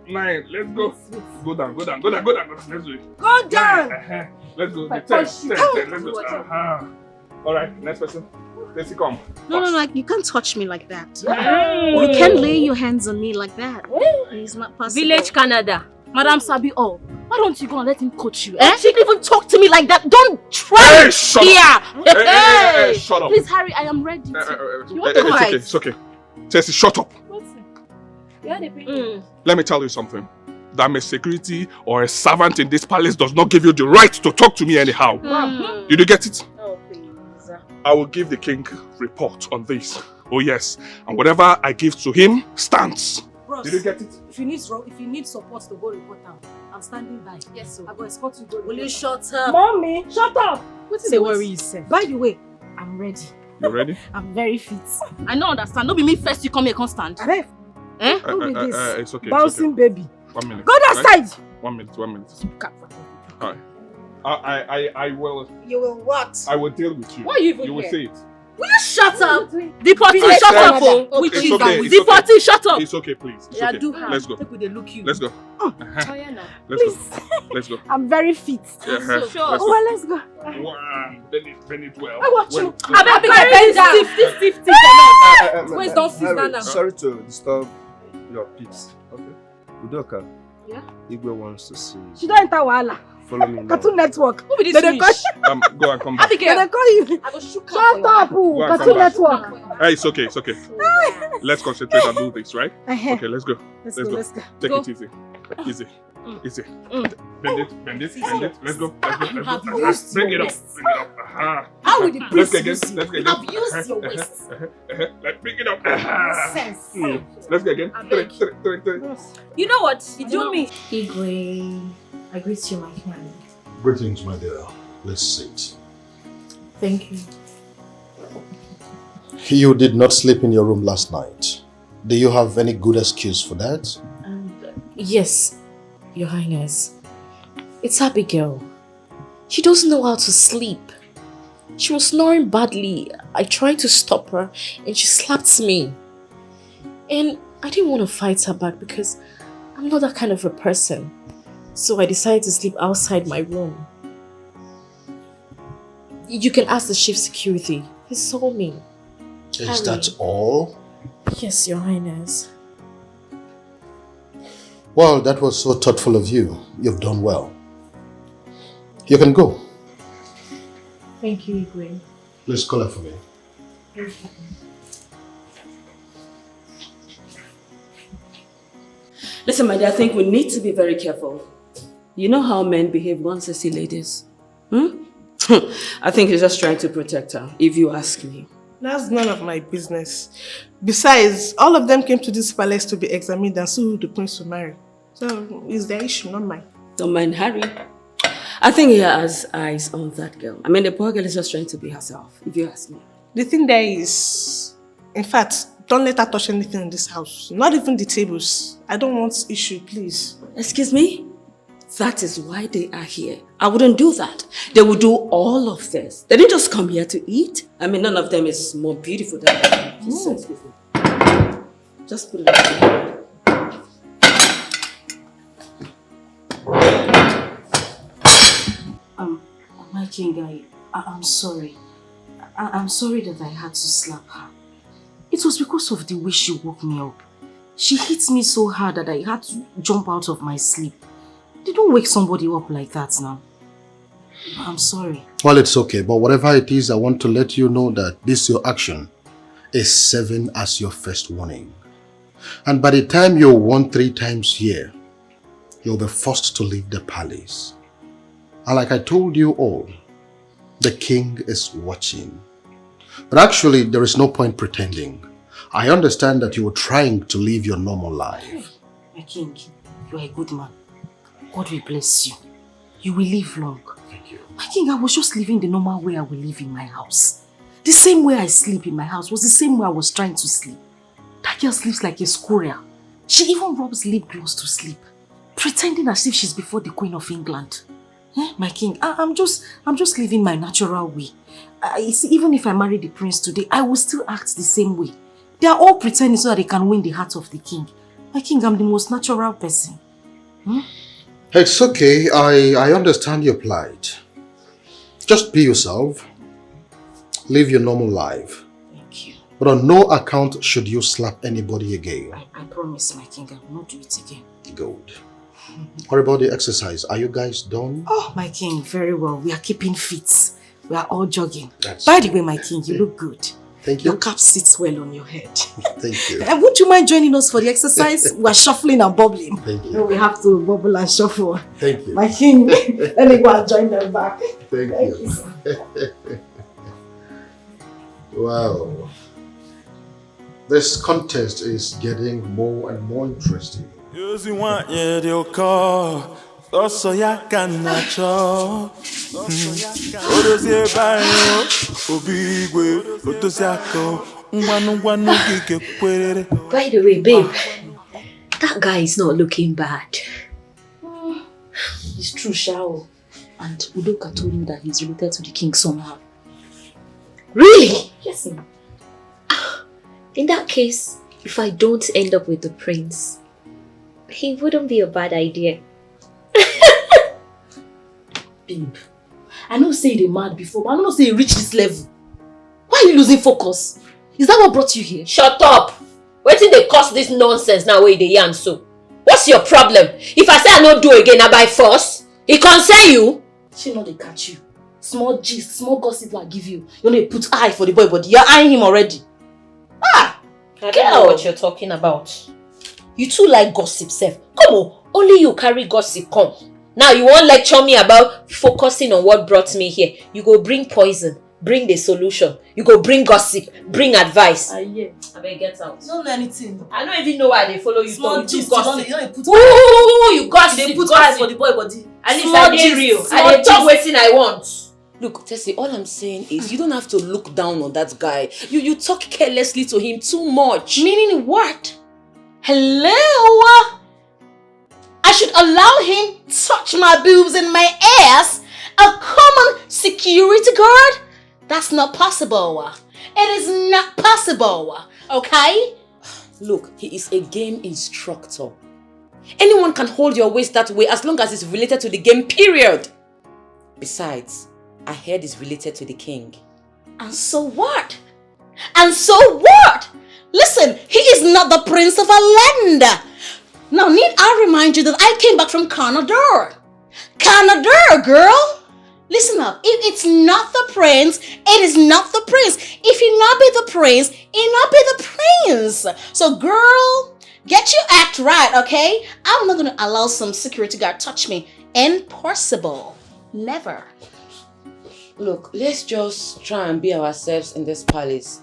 9. Let's go. Go down. Let's do it. Go down. Let's go. 10. Let's go. All right. Next person. Let's come. No, you can't touch me like that. You can't lay your hands on me like that. It's not possible. Village Canada. Madam Sabi, why don't you go and let him coach you? She didn't even talk to me like that. Don't try. Hey, shut up. Hey, shut up. Please, Harry, I am ready. It's okay. Tessie, shut up. Let me tell you something. That I'm a security or a servant in this palace does not give you the right to talk to me anyhow. Did you get it? Oh, please. I will give the king report on this. Oh yes. And whatever I give to him stands. Bros, did you get it? If you need support to go report down, I'm standing by. Yes, sir. I will escort you to. Will you shut up? Mommy, shut up! What is the worry you said? By the way, I'm ready. You ready? I'm very fit. I don't understand. Don't be me first, you come here constant. Who be this? It's okay. Bouncing baby. 1 minute. Go that side! 1 minute. Alright. I will. You will what? I will deal with you. Why are you even You will here? say it. Will you shut up? Deportee, shut up! Deportee, shut up! It's okay, please. It's Yeah, okay. do her. Let's go. Take with the look you. Let's go. Let's go. I'm very fit. Yeah, So sure. let's Oh, go. well, let's go. Wow. Bend it well. I watch you. I beg stiff. Wait, don't sit down now. Sorry to disturb your peeps. Okay. Udoka. Yeah? Igwe wants to see you. She don't enter Wahala. Follow me now. Cartoon Network. Who be this They fish? Go and come back. They call you. I go shoot Shut up, Go and Cartoon come back. Network. Hey, it's okay. Let's concentrate and do this, right? Okay, let's go. Let's go. Take Go. it easy. Easy. Mm. Bend it. Let's go. You have used Bring it your up. waist. Bring it up. How will the Let's priest get again. use you? Let's get You have used your waist. Let's bring it up. Sense. Let's get again. Three. You know what? You do me. Igwe, I greet you, my friend. Greetings, my dear. Let's sit. Thank you. You did not sleep in your room last night. Do you have any good excuse for that? Yes, Your Highness. It's Abigail. She doesn't know how to sleep. She was snoring badly. I tried to stop her and she slapped me. And I didn't want to fight her back because I'm not that kind of a person. So I decided to sleep outside my room. You can ask the chief security. He saw me. Is that all? Yes, Your Highness. Well, that was so thoughtful of you. You've done well. You can go. Thank you, Igwe. Please call her for me. Listen, my dear, I think we need to be very careful. You know how men behave once they see ladies? I think he's just trying to protect her, if you ask me. That's none of my business. Besides, all of them came to this palace to be examined and see who the prince will marry. So, it's their issue, not mine. Don't mind Harry. I think he has eyes on that girl. I mean, the poor girl is just trying to be herself, if you ask me. The thing there is, in fact, don't let her touch anything in this house. Not even the tables. I don't want issue, please. Excuse me? That is why they are here. I wouldn't do that. They would do all of this. They didn't just come here to eat. I mean, none of them is more beautiful than me. Just put it on. My king, I'm sorry. I'm sorry that I had to slap her. It was because of the way she woke me up. She hit me so hard that I had to jump out of my sleep. They don't wake somebody up like that now. I'm sorry. Well, it's okay, but whatever it is, I want to let you know that this your action is serving as your first warning. And by the time you're 1-3 times here, you'll be forced to leave the palace. And like I told you all, the king is watching. But actually, there is no point pretending. I understand that you were trying to live your normal life. My king, you are a good man. God will bless you. You will live long. Thank you. My king, I was just living the normal way I will live in my house. The same way I sleep in my house was the same way I was trying to sleep. That girl sleeps like a squirrel. She even rubs lip gloss to sleep, pretending as if she's before the Queen of England. My king, I'm just living my natural way. See, even if I marry the prince today, I will still act the same way. They are all pretending so that they can win the heart of the king. My king, I'm the most natural person. It's okay. I understand your plight. Just be yourself. Live your normal life. Thank you. But on no account should you slap anybody again. I promise, my king, I will not do it again. Good. What about the exercise? Are you guys done? Oh, my king, very well. We are keeping fit. We are all jogging. That's By the way, my king, you look good. Thank you. Your cap sits well on your head. Thank you. And would you mind joining us for the exercise? We are shuffling and bubbling. Thank you. We have to bubble and shuffle. Thank you. My king, let me go and join them back. Thank you. Wow. This contest is getting more and more interesting. You want your car. Also, ya can natural. Odozie bayo, obigwe, otosiako, ngwanu kike kwere. By the way, babe, that guy is not looking bad. It's true, Shao. And Udoka told me that he's related to the king somehow. Really? Yes, ma'am. In that case, if I don't end up with the prince, he wouldn't be a bad idea. Babe, I know say you're mad before, but I don't say you reach this level. Why are you losing focus? Is that what brought you here? Shut up! Wait till they cause this nonsense now where they yarn so. What's your problem? If I say I not do again, I by force, it concern you? She know they catch you. Small gist, small gossip I give you. You know, put eye for the boy, but you're eyeing him already. I don't know what you're talking about. You too like gossip, Seth. Come on, only you carry gossip, come. Now you won't lecture me about focusing on what brought me here. You go bring poison, bring the solution. You go bring gossip, bring advice. Yeah. I better get out. Don't know anything. I don't even know why they follow you. Small to gist, gossip. you don't put Ooh, you gossip. they put gossip. eye for the boy body. At least Small I did gist, real. small I did talk gist. waiting I want. Look, Tessie, all I'm saying is you don't have to look down on that guy. You talk carelessly to him too much. Meaning what? Hello? I should allow him to touch my boobs and my ass? A common security guard? That's not possible. It is not possible. Okay? Look, he is a game instructor. Anyone can hold your waist that way as long as it's related to the game, period. Besides, I heard it's related to the king. And so what? And so what? Listen, he is not the prince of a land. Now, need I remind you that I came back from Canada? Canada, girl. Listen up. If it's not the prince, it is not the prince. If he not be the prince, he not be the prince. So, girl, get your act right, okay? I'm not going to allow some security guard touch me. Impossible. Never. Look, let's just try and be ourselves in this palace.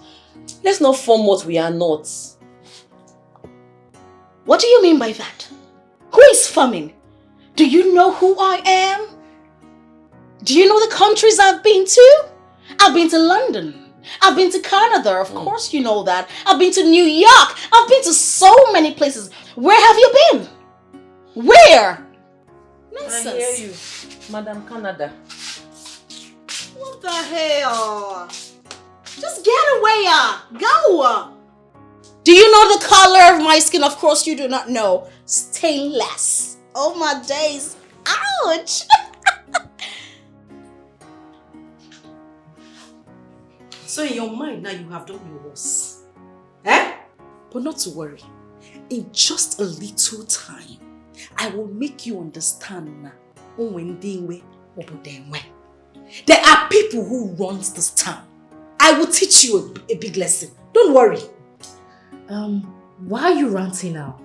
Let's not form what we are not. What do you mean by that? Who is forming? Do you know who I am? Do you know the countries I've been to? I've been to London. I've been to Canada. Of course you know that. I've been to New York. I've been to so many places. Where have you been? Where? Nonsense. I hear you, Madam Canada. What the hell? Just get away. Go. Do you know the color of my skin? Of course you do not know. Stainless. Oh my days. Ouch. So in your mind now you have done your worst. Eh? But not to worry. In just a little time, I will make you understand now. There are people who run this town. I will teach you a big lesson. Don't worry. Why are you ranting now?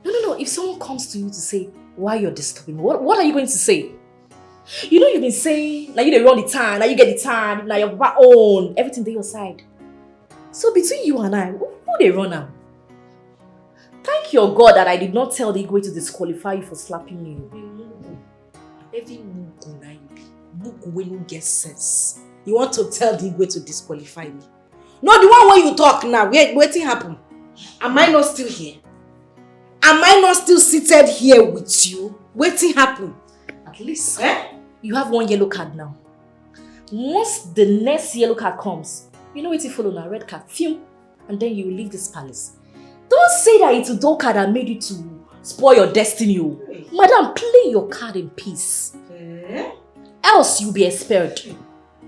No. If someone comes to you to say why you're disturbing me, what are you going to say? You know you've been saying, now you run the time, now you get the time, now you're own, everything to your side. So between you and I, who they run now? Thank your God that I did not tell the Igwe to disqualify you for slapping me. Every Mugu when you get sense. You want to tell the Igwe to disqualify me? No, the one when you talk now, waiting happen. Am I not still here? Am I not still seated here with you? Waiting happen. At least, you have one yellow card now. Once the next yellow card comes, you know what you follow now, red card, phew, and then you leave this palace. Don't say that it's a dull card that made you to spoil your destiny. Madam, play your card in peace. Else you'll be expelled.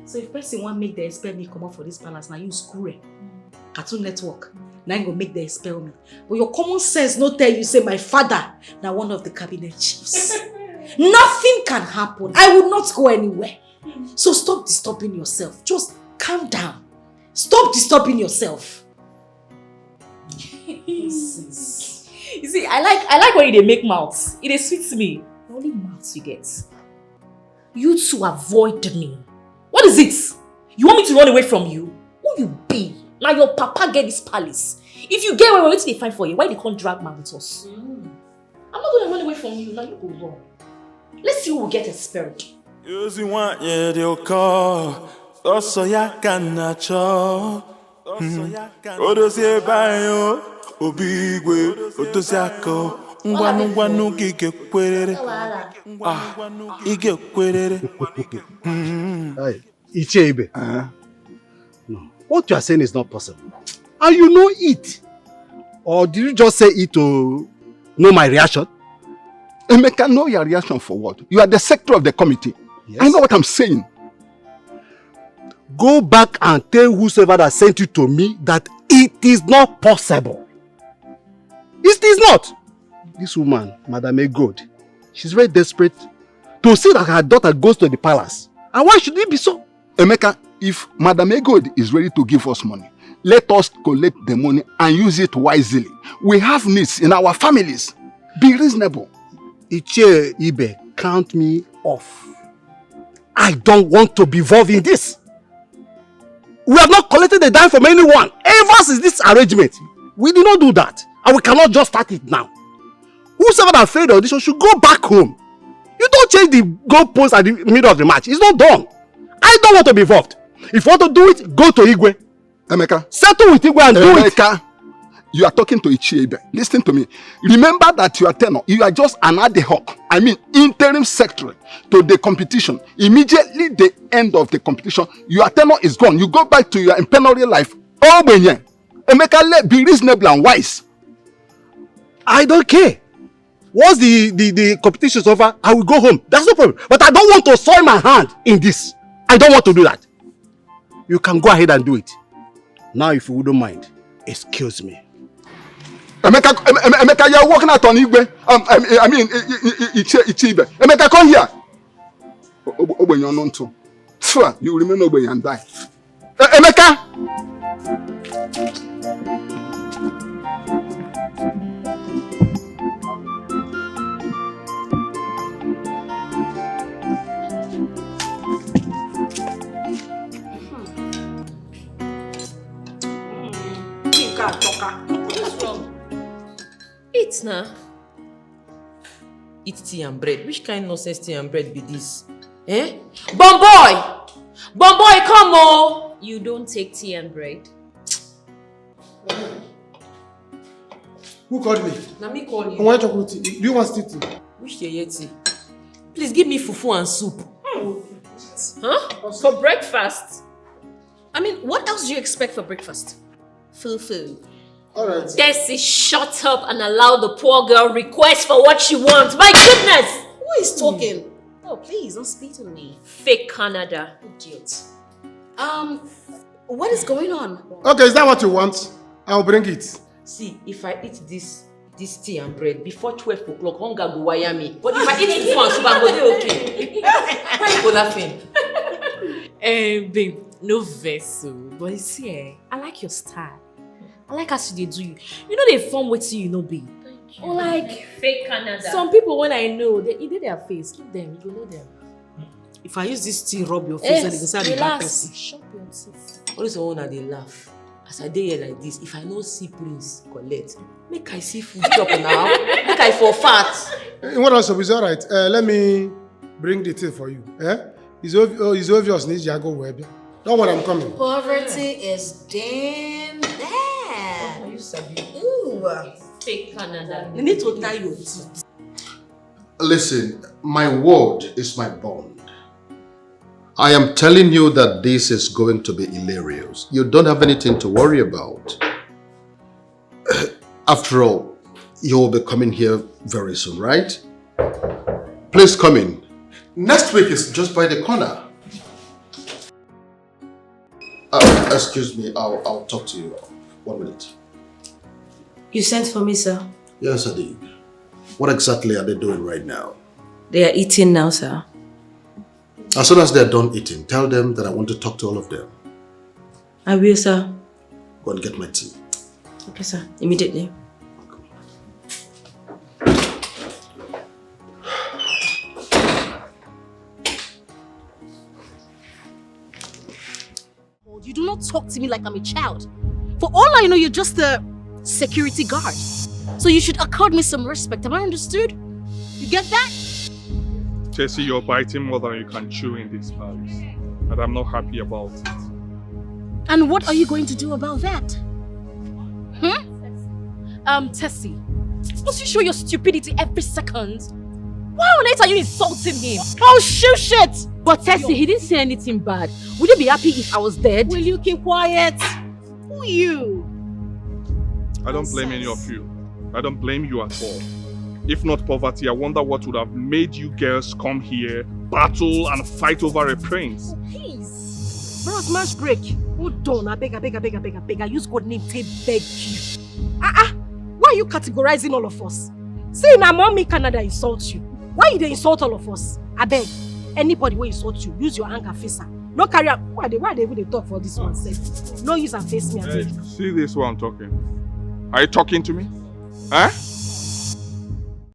So if person want make the expel me come out for this palace, now you screw it. Cartoon Network. Now you go make the expel me. But your common sense no tell you say my father now one of the cabinet chiefs. Nothing can happen. I will not go anywhere. So stop disturbing yourself. Just calm down. Stop disturbing yourself. You see, I like when they make mouths. It sweets me. The only mouths you get. You to avoid me. What is it? You want me to run away from you? Who you be? Now your papa get this palace. If you get away, what they find for you? Why they can't drag man with us? I'm not gonna run away from you. Now you go wrong. Let's see who will get expelled. You want they'll call. Also ya can cho. Odosie bayo. Obigwe. Otosiako. Ngwanu gige kwerere. Ige kwerere. Hey, Ichebe. No. What you are saying is not possible. And you know it. Or did you just say it to know my reaction? Emeka, know your reaction for what? You are the secretary of the committee. Yes. I know what I'm saying. Go back and tell whosoever that sent you to me that it is not possible. It is not. This woman, Madame Egod, she's very desperate to see that her daughter goes to the palace. And why should it be so? Emeka, if Madame Egod is ready to give us money, let us collect the money and use it wisely. We have needs in our families. Be reasonable. Iche Ibe, count me off. I don't want to be involved in this. We have not collected a dime from anyone ever since this arrangement. We did not do that. And we cannot just start it now. Whosoever that failed the audition should go back home. You don't change the goalpost at the middle of the match. It's not done. I don't want to be involved. If you want to do it, go to Igwe. Emeka. Settle with Igwe and do it. Emeka, you are talking to Ichiebe. Listen to me. Remember that you are tenor. You are just an ad hoc. I mean, interim secretary to the competition. Immediately the end of the competition, your tenor is gone. You go back to your imperial life. Oh, Benye. Emeka, be reasonable and wise. I don't care. Once the competition is over, I will go home. That's no problem. But I don't want to soil my hand in this. I don't want to do that. You can go ahead and do it. Now, if you wouldn't mind, excuse me. Emeka, you are walking out on Igwe. I mean, Ichibe. Emeka, come here. Obenye on too. You remain Obenye and die. Emeka! What's wrong? Eat now. Eat tea and bread. Which kind of nonsense tea and bread be this? Eh? Bomboy! Bomboy, come on! You don't take tea and bread. Who called me? Now me call you. I want chocolate tea. Do you want still tea? Which tea? Please give me fufu and soup. Huh? For breakfast? I mean, what else do you expect for breakfast? Fufu. Alright. Desi, shut up and allow the poor girl request for what she wants. My goodness! Who is talking? Oh, please, don't speak to me. Fake Canada. Idiot. What is going on? Okay, is that what you want? I'll bring it. See, if I eat this tea and bread before 12 o'clock, hunger go wire me. But if I eat fufu and soup, I go dey okay. Why you go laughing? Babe, no vessel. But you see, I like your style. I like as you do you. You know they form wetin you know be. Or like fake Canada. Some people when I know, they did their face. Keep them, you know them. If I use this tea, rub your face, and they can say the bad person. Shut your teeth. All this one they laugh. As I dey here like this, if I no see Prince collect, make I see food chop now. Make I for fat. What else is alright? Let me bring the tea for you. It's obvious needs you go web. Don't worry, I'm coming. Poverty is damn bad. You sabi. Ooh. Fake Canada. You need to tie your teeth. Listen, my word is my bond. I am telling you that this is going to be hilarious. You don't have anything to worry about. After all, you will be coming here very soon, right? Please come in. Next week is just by the corner. Excuse me, I'll talk to you. 1 minute. You sent for me, sir? Yes, I did. What exactly are they doing right now? They are eating now, sir. As soon as they're done eating, tell them that I want to talk to all of them. I will, sir. Go and get my tea. Okay, sir. Immediately. You do not talk to me like I'm a child. For all I know, you're just a security guard. So you should accord me some respect. Am I understood? You get that? Jesse, you're biting more than you can chew in this palace. And I'm not happy about it. And what are you going to do about that? Tessie, must you show your stupidity every second? Why on earth are you insulting him? Oh, shit! But Tessie, he didn't say anything bad. Would you be happy if I was dead? Will you keep quiet? Who are you? I don't blame any of you. I don't blame you at all. If not poverty, I wonder what would have made you girls come here, battle and fight over a prince. Oh, please. Bros, match break. Hold on, I beg. I use God name to beg you. Why are you categorizing all of us? See, now mommy Canada insults you. Why you they insult all of us? I beg. Anybody will insult you, use your anger face her. No carry out. Why they even talk for this one? Say, no use and face me. Hey, see this one talking. Are you talking to me? Huh?